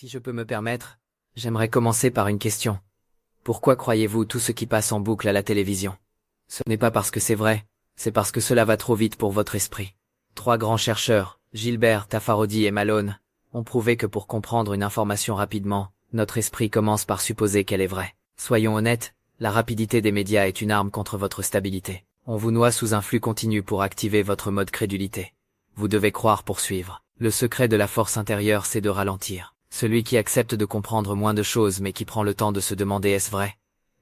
Si je peux me permettre, j'aimerais commencer par une question. Pourquoi croyez-vous tout ce qui passe en boucle à la télévision? Ce n'est pas parce que c'est vrai, c'est parce que cela va trop vite pour votre esprit. 3 grands chercheurs, Gilbert, Tafarodi et Malone, ont prouvé que pour comprendre une information rapidement, notre esprit commence par supposer qu'elle est vraie. Soyons honnêtes, la rapidité des médias est une arme contre votre stabilité. On vous noie sous un flux continu pour activer votre mode crédulité. Vous devez croire pour suivre. Le secret de la force intérieure, c'est de ralentir. Celui qui accepte de comprendre moins de choses mais qui prend le temps de se demander est-ce vrai,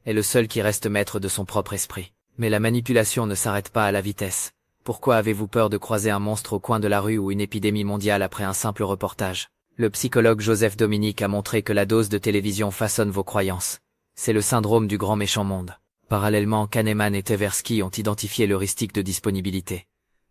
est le seul qui reste maître de son propre esprit. Mais la manipulation ne s'arrête pas à la vitesse. Pourquoi avez-vous peur de croiser un monstre au coin de la rue ou une épidémie mondiale après un simple reportage? Le psychologue Joseph Dominique a montré que la dose de télévision façonne vos croyances. C'est le syndrome du grand méchant monde. Parallèlement, Kahneman et Tversky ont identifié l'heuristique de disponibilité.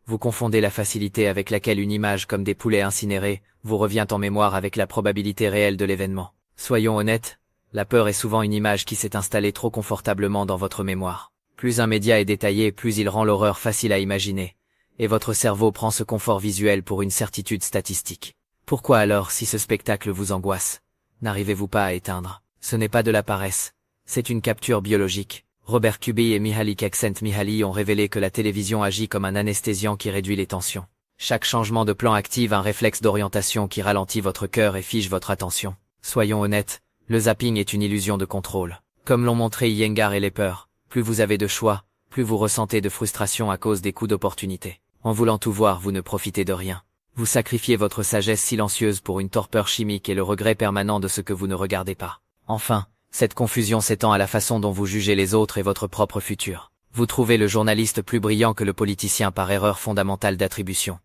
Vous confondez la facilité avec laquelle une image comme des poulets incinérés vous revient en mémoire avec la probabilité réelle de l'événement. Soyons honnêtes, la peur est souvent une image qui s'est installée trop confortablement dans votre mémoire. Plus un média est détaillé, plus il rend l'horreur facile à imaginer, et votre cerveau prend ce confort visuel pour une certitude statistique. Pourquoi alors, si ce spectacle vous angoisse, n'arrivez-vous pas à éteindre? Ce n'est pas de la paresse, c'est une capture biologique. Robert Kubi et Mihaly Csikszentmihalyi ont révélé que la télévision agit comme un anesthésiant qui réduit les tensions. Chaque changement de plan active un réflexe d'orientation qui ralentit votre cœur et fige votre attention. Soyons honnêtes, le zapping est une illusion de contrôle. Comme l'ont montré Iyengar et Lepper, plus vous avez de choix, plus vous ressentez de frustration à cause des coups d'opportunité. En voulant tout voir, vous ne profitez de rien. Vous sacrifiez votre sagesse silencieuse pour une torpeur chimique et le regret permanent de ce que vous ne regardez pas. Enfin, cette confusion s'étend à la façon dont vous jugez les autres et votre propre futur. Vous trouvez le journaliste plus brillant que le politicien par erreur fondamentale d'attribution.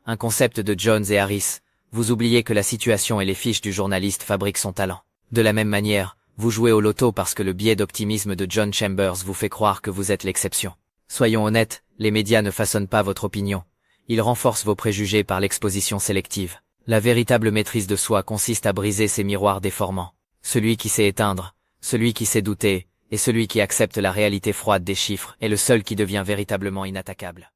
Un concept de Jones et Harris, vous oubliez que la situation et les fiches du journaliste fabriquent son talent. De la même manière, vous jouez au loto parce que le biais d'optimisme de John Chambers vous fait croire que vous êtes l'exception. Soyons honnêtes, les médias ne façonnent pas votre opinion. Ils renforcent vos préjugés par l'exposition sélective. La véritable maîtrise de soi consiste à briser ces miroirs déformants. Celui qui sait éteindre, celui qui sait douter, et celui qui accepte la réalité froide des chiffres est le seul qui devient véritablement inattaquable.